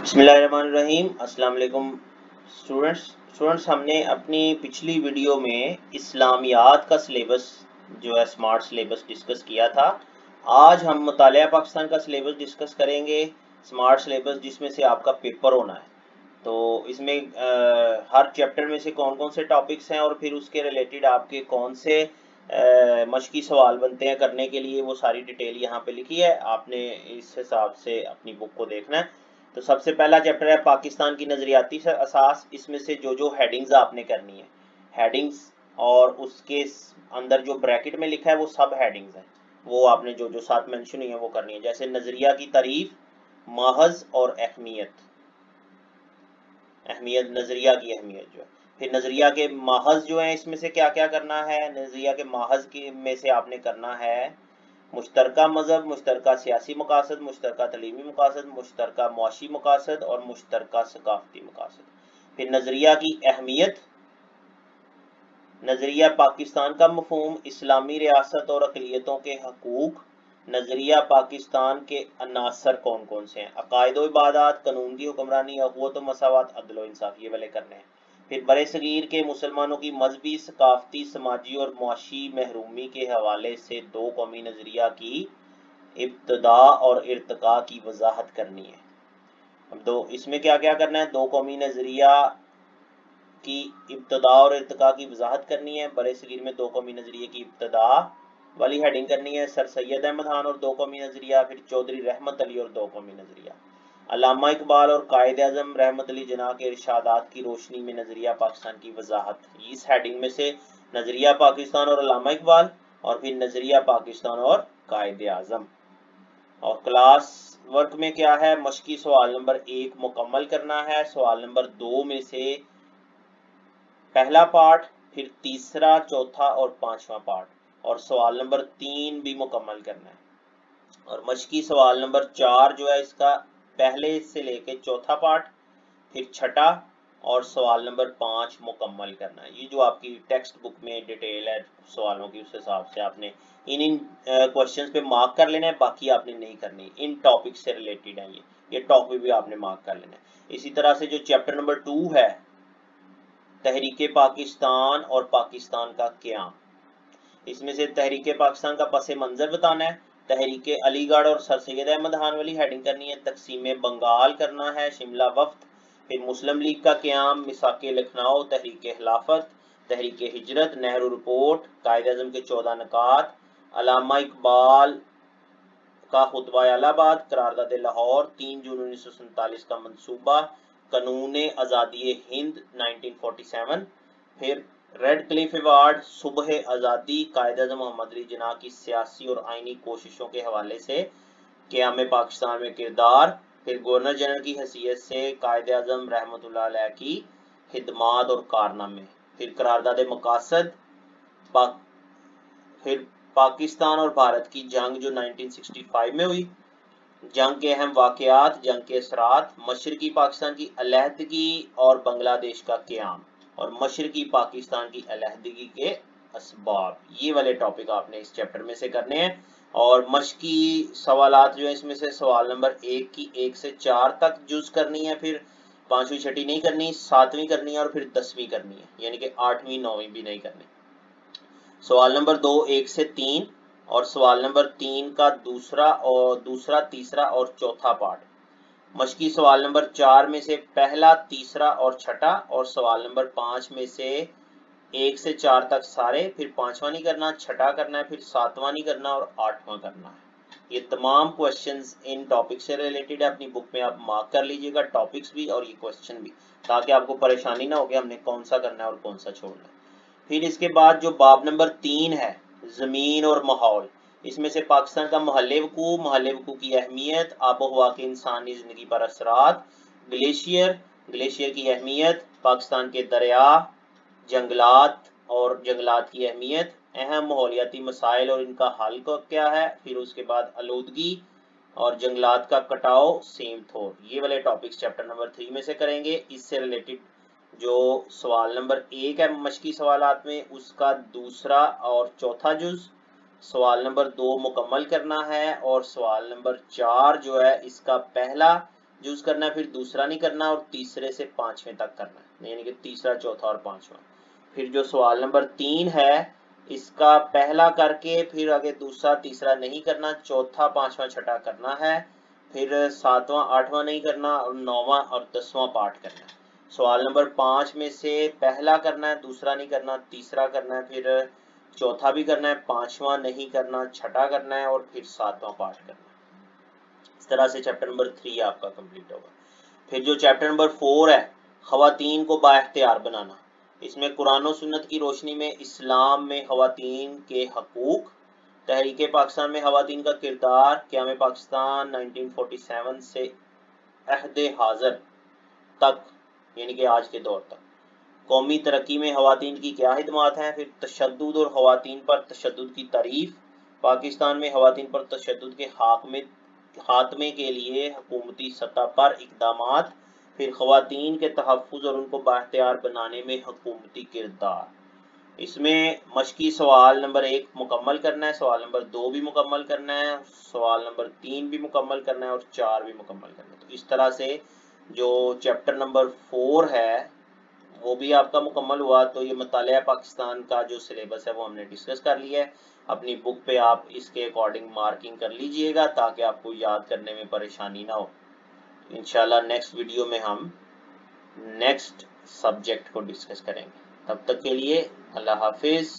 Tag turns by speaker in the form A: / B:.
A: बिस्मिल्लाहिर्रहमानिर्रहीम। अस्सलाम वालेकुम स्टूडेंट्स, हमने अपनी पिछली वीडियो में इस्लामियात का सिलेबस जो है स्मार्ट सिलेबस डिस्कस किया था। आज हम मुतालिया पाकिस्तान का सिलेबस डिस्कस करेंगे, स्मार्ट सिलेबस जिसमें से आपका पेपर होना है। तो इसमें हर चैप्टर में से कौन कौन से टॉपिक्स हैं और फिर उसके रिलेटेड आपके कौन से मशकी सवाल बनते हैं करने के लिए, वो सारी डिटेल यहाँ पे लिखी है। आपने इस हिसाब से अपनी बुक को देखना है। तो सबसे पहला चैप्टर है पाकिस्तान की नजरियाती असास। इसमें से जो जो हेडिंग्स आपने करनी है, हेडिंग्स और उसके अंदर जो ब्रैकेट में लिखा है वो सब हेडिंग्स हैं, वो आपने जो जो साथ मेंशन हुई है वो करनी है। जैसे नजरिया की तारीफ, महज और अहमियत, नजरिया की अहमियत जो है। फिर नजरिया के महज जो है, इसमें से क्या क्या करना है। नजरिया के महज के में से आपने करना है मुश्तरका मजहब, मुश्तरका सियासी मकासद, मुश्तरका तलीमी मकासद, मुश्तरका मुआशी मकासद और मुश्तरका सकाफती मकासद। फिर नजरिया की अहमियत, नजरिया पाकिस्तान का मफहूम, इस्लामी रियासत और अक़लियतों के हकूक, नजरिया पाकिस्तान के अनासर कौन कौन से हैं, अकायद व इबादत, कानून की हुक्मरानी, अखुवत व मसावत, अदल व इंसाफ, ये वाले करने हैं। फिर बड़े सगीर के मुसलमानों की मजहबी, सकाफती, समाजी और मुआशी महरूमी के हवाले से दो कौमी नजरिया की इब्तदा और इर्तिका की वजाहत करनी है। अब दो इसमें क्या क्या करना है, दो कौमी नजरिया की इब्तदा और इर्तिका की वजाहत करनी है। बड़े सगीर में दो कौमी नजरिए की इब्तदा वाली हेडिंग करनी है, सर सैयद अहमद खान और दो कौमी नजरिया। फिर चौधरी रहमत अली और दो कौमी नजरिया। अल्लामा इकबाल और कायद आज़म रहमत अली जना के इरशादात की रोशनी में नजरिया पाकिस्तान की वजाहत। इस हेडिंग में से नजरिया पाकिस्तान और अल्लामा इकबाल, और फिर नजरिया पाकिस्तान और कायद आज़म। और क्लास वर्क में क्या है, मशकी सवाल नंबर 1 मुकम्मल करना है, सवाल नंबर 2 में से पहला पार्ट, फिर तीसरा, चौथा और पांचवा पार्ट, और सवाल नंबर 3 भी मुकम्मल करना है। और मशकी सवाल नंबर 4 जो है, इसका पहले से लेके चौथा पार्ट, फिर छठा और सवाल नंबर 5 मुकम्मल करना है। ये जो आपकी टेक्स्ट बुक में डिटेल है सवालों की, उस हिसाब से आपने इन क्वेश्चंस पे मार्क कर लेना है, बाकी आपने नहीं करनी। इन टॉपिक से रिलेटेड है ये टॉपिक भी आपने मार्क कर लेना है। इसी तरह से जो चैप्टर नंबर 2 है, तहरीके पाकिस्तान और पाकिस्तान का क़याम, इसमें से तहरीके पाकिस्तान का पस मंजर बताना है, तहरीके अलीगढ़ और सर सैयद अहमद खान वाली हेडिंग करनी है, तकसीम बंगाल करना है, शिमला वफ्त, फिर मुस्लिम लीग का क़याम, मिसाके लखनऊ, तहरीके खिलाफत, तहरीके हिजरत, नेहरू रिपोर्ट, कायद आज़म के 14 नकात, अल्लामा इकबाल का खुतबा इलाहाबाद, करारदाद लाहौर, 3 जून 1947 का मंसूबा, कानून आज़ादी हिंद 1947, फिर रेड क्लिफ अवार्ड, सुबह आज़ादी, कायद आज़म मोहम्मद अली जिन्ना की सियासी और आईनी कोशिशों के हवाले से क़याम पाकिस्तान में किरदार, फिर गवर्नर जनरल की हैसियत से कायद आज़म रहमतुल्लाह अलैह की खिदमात और कारनामे, फिर करारदाद मकासद, फिर पाकिस्तान और भारत की जंग जो 1965 में हुई, जंग के अहम वाक़यात, जंग के असरात, मशरकी पाकिस्तान की अलहदगी और बांग्लादेश का क़याम, और मशरकी पाकिस्तान की अलहदगी के असबाब। ये वाले टॉपिक आपने इस चैप्टर में से करने हैं। और मशकी सवालात जो है, इसमें से सवाल नंबर 1 की 1 से 4 तक जुज करनी है, फिर 5वीं 6वीं नहीं करनी, 7वीं करनी है और फिर 10वीं करनी है, यानी कि 8वीं 9वीं भी नहीं करनी। सवाल नंबर 2 1 से 3 और सवाल नंबर 3 का दूसरा तीसरा और चौथा पार्ट। मशकी सवाल नंबर 4 में से पहला, तीसरा और छठा, और सवाल नंबर 5 में से 1 से 4 तक सारे, फिर 5वां नहीं करना, छठा करना है, फिर 7वां नहीं करना और 8वां करना है। ये तमाम क्वेश्चंस इन टॉपिक से रिलेटेड है, अपनी बुक में आप मार्क कर लीजिएगा, टॉपिक्स भी और ये क्वेश्चन भी, ताकि आपको परेशानी ना हो कि हमने कौन सा करना है और कौन सा छोड़ना है। फिर इसके बाद जो बाब नंबर 3 है, ज़मीन और माहौल, इसमें से पाकिस्तान का महल वकू की अहमियत, आबो हवा के इंसानी ज़िंदगी पर असरात, ग्लेशियर की अहमियत, पाकिस्तान के दरिया, जंगलात और जंगलात की अहमियत, अहम माहौलियाती मसाइल और इनका हल क्या है, फिर उसके बाद आलूदगी और जंगलात का कटाव, सेम थोर। ये वाले टॉपिक्स चैप्टर नंबर 3 में से करेंगे। इससे रिलेटेड जो सवाल नंबर 1 है मशकी सवालात में, उसका दूसरा और चौथा जुज, सवाल नंबर 2 मुकम्मल करना है, और सवाल नंबर 4 जो है, इसका पहला, यूज करना है, फिर दूसरा नहीं करना और तीसरे से पांचवें तक करना है, यानी कि तीसरा, चौथा और पांचवा। फिर जो सवाल नंबर 3 है इसका पहला करके फिर आगे दूसरा तीसरा नहीं करना, चौथा पांचवा छठा करना है, फिर सातवां आठवां नहीं करना और नौवां और 10वां पाठ करना है। सवाल नंबर 5 में से पहला करना है, दूसरा नहीं करना, तीसरा करना है, फिर चौथा भी करना है, पांचवा नहीं करना, छठा करना है और फिर सातवां पाठ करना है। इस तरह से चैप्टर नंबर 3 आपका कंप्लीट होगा। फिर जो चैप्टर नंबर 4 है खवातीन को बाइख्तियार बनाना, इसमें कुरान और सुन्नत की रोशनी में इस्लाम में खवातीन के हकूक, तहरीक पाकिस्तान में खवातीन का किरदार, क़याम पाकिस्तान 1947 से अहद हाज़िर तक यानी कि आज के दौर तक, कौमी तरक्की में खवातीन की क्या खिदमत हैं, फिर तशद्दुद और खवातीन पर तशद्दुद की तारीफ, पाकिस्तान में खवातीन पर तशद्दुद के खात्मे के लिए हुकूमती सतह पर इक़दामात, फिर खवातीन के तहफ़्फ़ुज़ और उनको बाइख्तियार बनाने में हुकूमती किरदार। इसमें मशकी सवाल नंबर 1 मुकम्मल करना है, सवाल नंबर 2 भी मुकम्मल करना है, सवाल नंबर 3 भी मुकम्मल करना है और 4 भी मुकम्मल करना है। तो इस तरह से जो चैप्टर नंबर 4 है वो भी आपका मुकम्मल हुआ। तो ये मुतालिया पाकिस्तान का जो सिलेबस है वो हमने डिस्कस कर लिया है। अपनी बुक पे आप इसके अकॉर्डिंग मार्किंग कर लीजिएगा ताकि आपको याद करने में परेशानी ना हो। इंशाल्लाह नेक्स्ट वीडियो में हम नेक्स्ट सब्जेक्ट को डिस्कस करेंगे। तब तक के लिए अल्लाह हाफिज़।